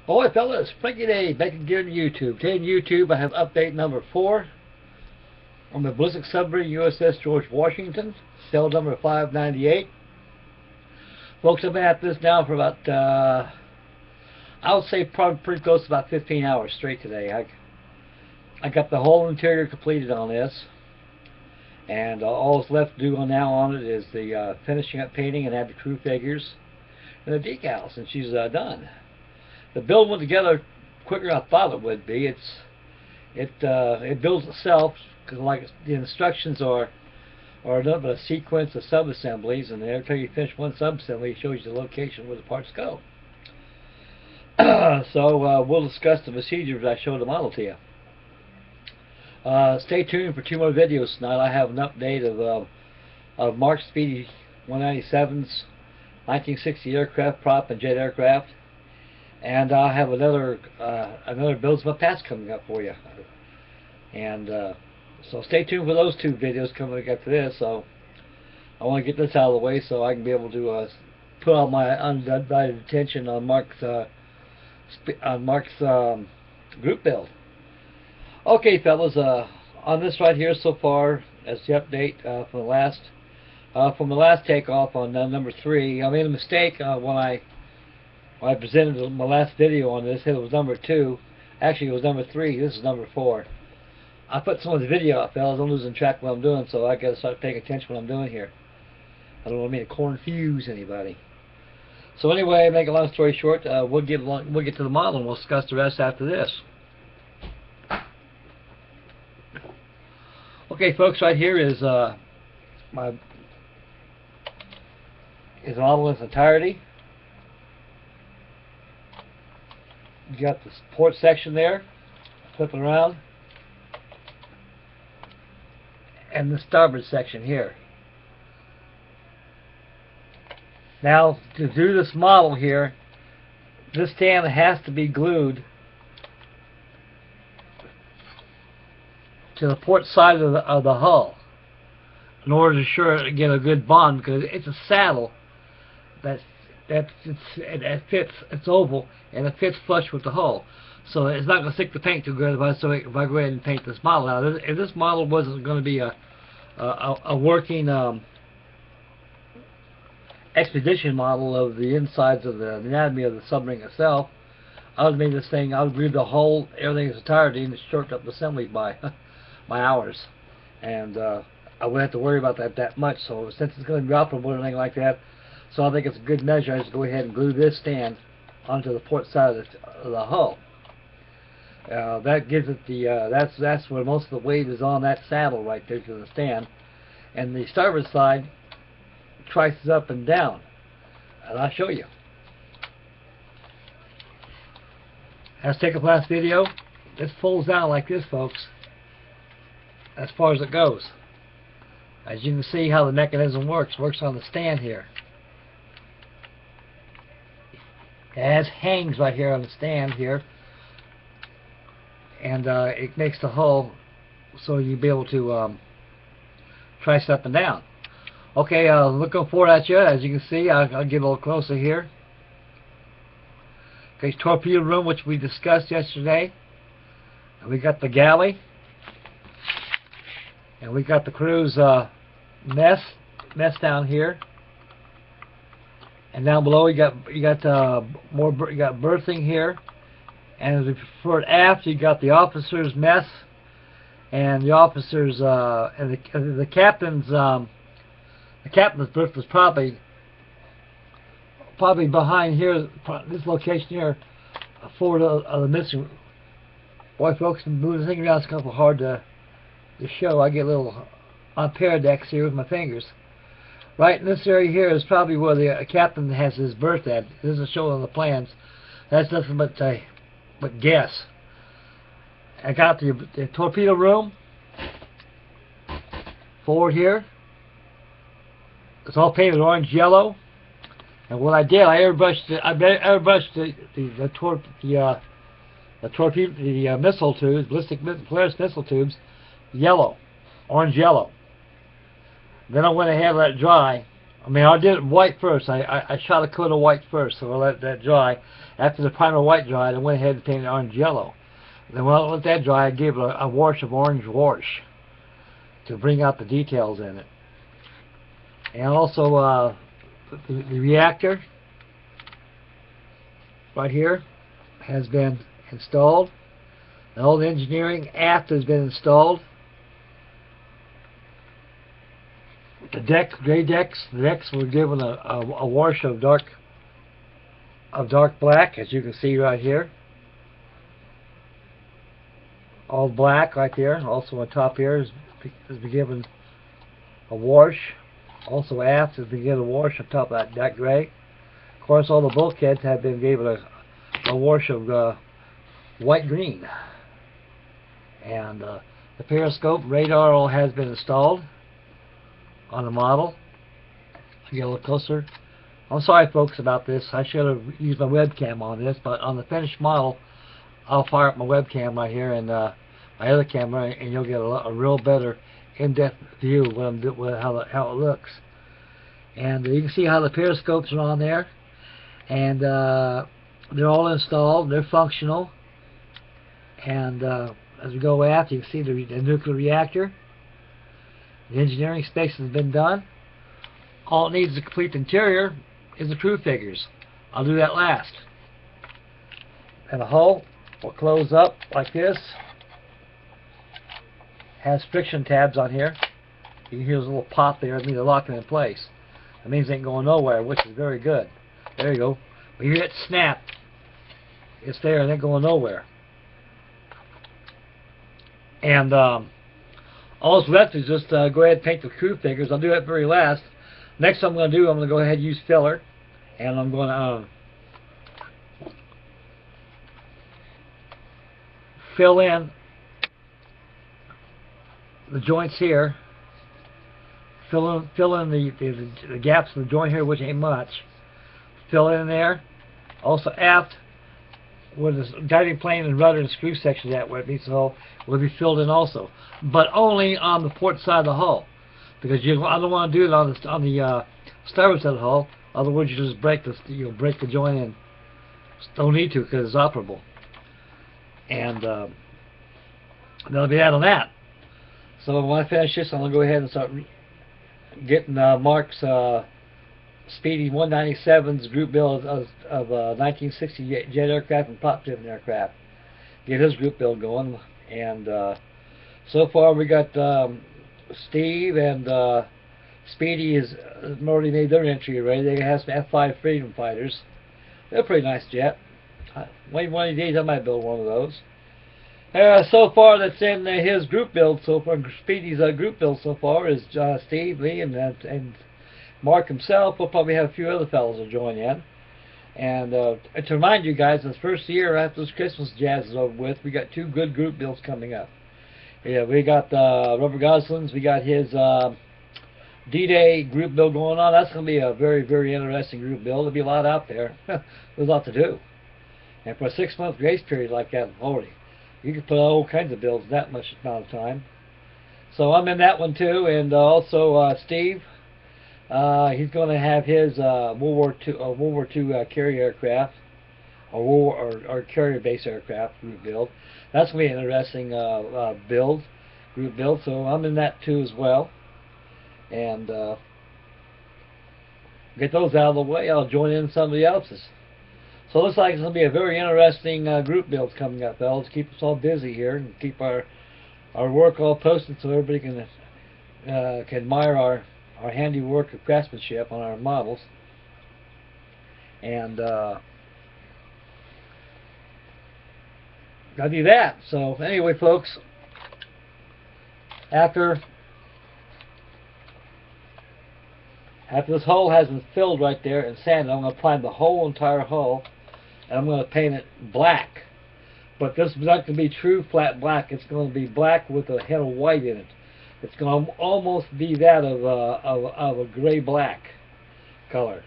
Boy, fellas, Frankie Day back again on YouTube. Today on YouTube, I have update number 4 on the Ballistic submarine U.S.S. George Washington, cell number 598. Folks, I've been at this now for about, I would say probably pretty close to about 15 hours straight today. I got the whole interior completed on this, and all that's left to do now on it is the finishing up painting and add the crew figures and the decals, and she's done. The build went together quicker than I thought it would be. It builds itself, because like the instructions are nothing but a sequence of sub-assemblies, and every time you finish one sub-assembly, it shows you the location where the parts go. So we'll discuss the procedures I showed the model to you. Stay tuned for 2 more videos tonight. I have an update of Mark Speedy 197's 1960 aircraft prop and jet aircraft. And I'll have another builds of my past coming up for you. And so stay tuned for those 2 videos coming up to this. So I want to get this out of the way so I can be able to put all my undivided attention on Mark's group build. Okay, fellas, on this right here so far, as the update from the last takeoff on number 3, I made a mistake when I presented my last video on this. It was number 2. Actually, it was number 3. This is number 4. I put some of the video up, fellas. I'm losing track of what I'm doing, so I gotta start paying attention to what I'm doing here. I don't want me to confuse anybody. So anyway, make a long story short, we'll get to the model and we'll discuss the rest after this. Okay, folks, right here is my model in its entirety. You got the port section there, flipping around, and the starboard section here. Now, to do this model here, this stand has to be glued to the port side of the hull in order to ensure to get a good bond, because it's a saddle it fits, it's oval, and it fits flush with the hull, so it's not going to stick the paint too good if I go ahead and paint this model. Now, if this model wasn't going to be a working expedition model of the insides of the anatomy of the submarine itself, I would have made this thing, I would glue the whole, everything in its entirety, and shorten up the assembly by hours, and I wouldn't have to worry about that much. So since it's going to be operable or anything like that, so I think it's a good measure. I just go ahead and glue this stand onto the port side of the hull. That gives it the that's where most of the weight is on that saddle right there to the stand, and the starboard side trices up and down, and I'll show you. As taken the last video, this folds down like this, folks, as far as it goes. As you can see how the mechanism works on the stand here. It has hangs right here on the stand here, and it makes the hull so you'll be able to trice up and down. Okay, looking forward at you. As you can see, I'll get a little closer here. Okay, torpedo room, which we discussed yesterday. And we got the galley, and we got the crew's mess down here. And down below you got berthing here, and as we prefer aft, you got the officers' mess, and the officers and the captain's berth was probably behind here, this location here, forward of the missing. Boy, folks, moving the thing around is kind of hard to show. I get a little on paradex here with my fingers. Right in this area here is probably where the captain has his berth at. It doesn't show on the plans. That's nothing but guess. I got the torpedo room forward here. It's all painted orange yellow. And what I did, I airbrushed the missile tubes, ballistic Polaris missile tubes, yellow, orange yellow. Then I went ahead and let it dry I mean, I did it white first. I shot a coat of white first, so I let that dry. After the primer white dried, I went ahead and painted orange yellow. Then when I let that dry, I gave it a wash of orange wash to bring out the details in it. And also the reactor right here has been installed. And all the engineering aft has been installed. The the decks were given a wash of dark black, as you can see right here. All black right there. Also on top here has been given a wash. Also aft has been given a wash on top of that gray. Of course, all the bulkheads have been given a wash of white green. And the periscope radar all has been installed on the model. Get a little closer. I'm sorry, folks, about this. I should have used my webcam on this, but on the finished model, I'll fire up my webcam right here and my other camera, and you'll get a real better in-depth view of how it looks. And you can see how the periscopes are on there, and they're all installed. They're functional. And as we go aft, you can see the nuclear reactor. The engineering space has been done. All it needs to complete the interior is the crew figures. I'll do that last. And the hull will close up like this. Has friction tabs on here. You can hear this little pop there. It means they're locking in place. That means it ain't going nowhere, which is very good. There you go. When you hit snap, it's there and it ain't going nowhere. And all that's left is just go ahead and paint the crew figures. I'll do that very last. Next I'm going to do, I'm going to go ahead and use filler. And I'm going to fill in the joints here. Fill in the gaps in the joint here, which ain't much. Fill in there. Also aft, where the guiding plane and rudder and screw section at where it meets the hull will be filled in also, but only on the port side of the hull, because I don't want to do it on the starboard side of the hull. Otherwise, you just break the joint in. Don't need to, because it's operable. And that'll be that on that. So when I finish this, I'm going to go ahead and start getting Mark's Speedy 197's group build of 1960 jet aircraft and prop-driven aircraft. Get his group build going. And so far we got Steve and Speedy has already made their entry already. They have some F-5 Freedom Fighters. They're a pretty nice jet. One of these days I might build one of those. So far that's in his group build so far. Speedy's group build so far is Steve, Lee, and Mark himself. We'll probably have a few other fellows will join in. And to remind you guys, this first year after this Christmas jazz is over with, we got two good group builds coming up. Yeah, we got Rubber Goslings. We got his D-Day group build going on. That's going to be a very, very interesting group build. There'll be a lot out there. There's a lot to do. And for a 6-month grace period like that, holy, you can put all kinds of builds in that much amount of time. So I'm in that one too, and also Steve. He's going to have his World War II carrier aircraft, or carrier base aircraft group build. That's going to be an interesting group build. So I'm in that too as well. And get those out of the way. I'll join in somebody else's. So it looks like it's going to be a very interesting group builds coming up, fellas. Keep us all busy here and keep our work all posted so everybody can admire our handiwork of craftsmanship on our models. And gotta do that. So anyway, folks, after this hull has been filled right there and sanded, I'm going to prime the whole entire hull, and I'm going to paint it black. But this is not going to be true flat black. It's going to be black with a hint of white in it. It's going to almost be that of a gray-black color.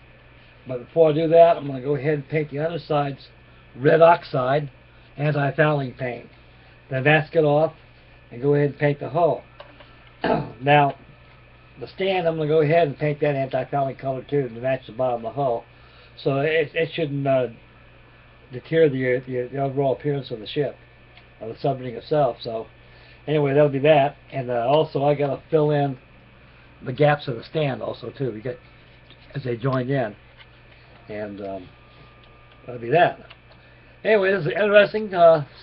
But before I do that, I'm going to go ahead and paint the undersides red oxide anti-fouling paint. Then mask it off and go ahead and paint the hull. Now, the stand, I'm going to go ahead and paint that anti-fouling color too to match the bottom of the hull. So it shouldn't deter the overall appearance of the ship, of the submarine itself. So anyway, that'll be that. And also I got to fill in the gaps of the stand also too. We get as they join in, and that'll be that. Anyway, this is an interesting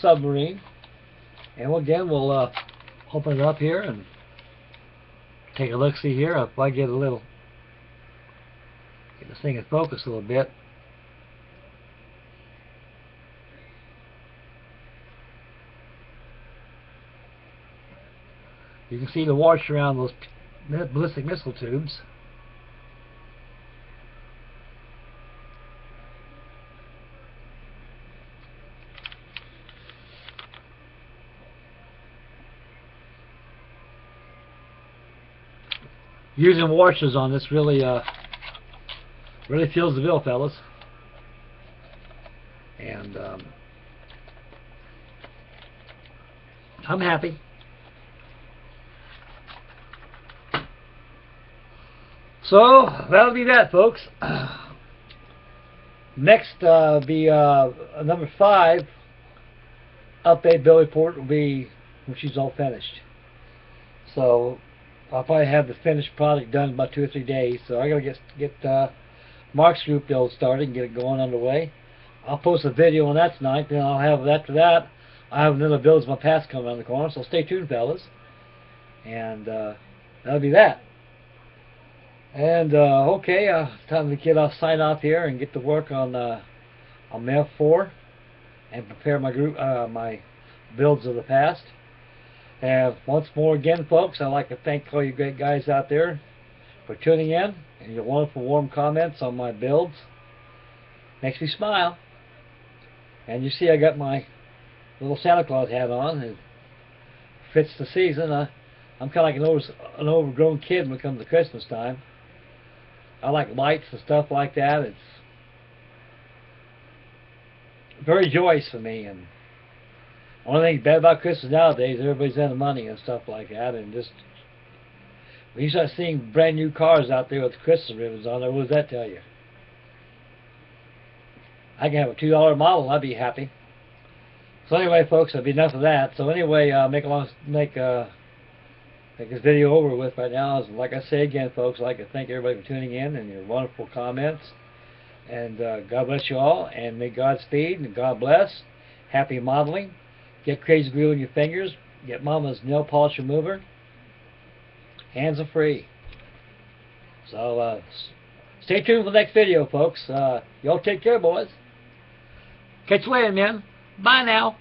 submarine, and again we'll open it up here and take a look. See here if I get this thing in focus a little bit. You can see the wash around those ballistic missile tubes. Using washers on this really feels the bill, fellas. And I'm happy. So that'll be that, folks. Next be number 5 update build report will be when she's all finished. So I'll probably have the finished product done in about 2 or 3 days. So I gotta get Mark's group build started and get it going underway. I'll post a video on that tonight. Then I'll have after that. I have another builds my past coming around the corner. So stay tuned, fellas. And that'll be that. And okay, time to get sign off here and get to work on MEV 4 and prepare my group my builds of the past. And once more again, folks, I'd like to thank all you great guys out there for tuning in and your wonderful warm comments on my builds. Makes me smile. And you see I got my little Santa Claus hat on. It fits the season. I'm kind of like an overgrown kid when it comes to Christmas time. I like lights and stuff like that. It's very joyous for me. And the only thing bad about Christmas nowadays, everybody's into money and stuff like that. And just when you start seeing brand new cars out there with Christmas ribbons on there, what does that tell you? I can have a $2 model, I'd be happy. So anyway, folks, that'll be enough of that. So anyway, make this video over with right now. Like I say again, folks, I'd like to thank everybody for tuning in and your wonderful comments. And God bless you all, and may God speed and God bless. Happy modeling. Get crazy glue in your fingers. Get Mama's nail polish remover. Hands are free. So stay tuned for the next video, folks. Y'all take care, boys. Catch you later, man. Bye now.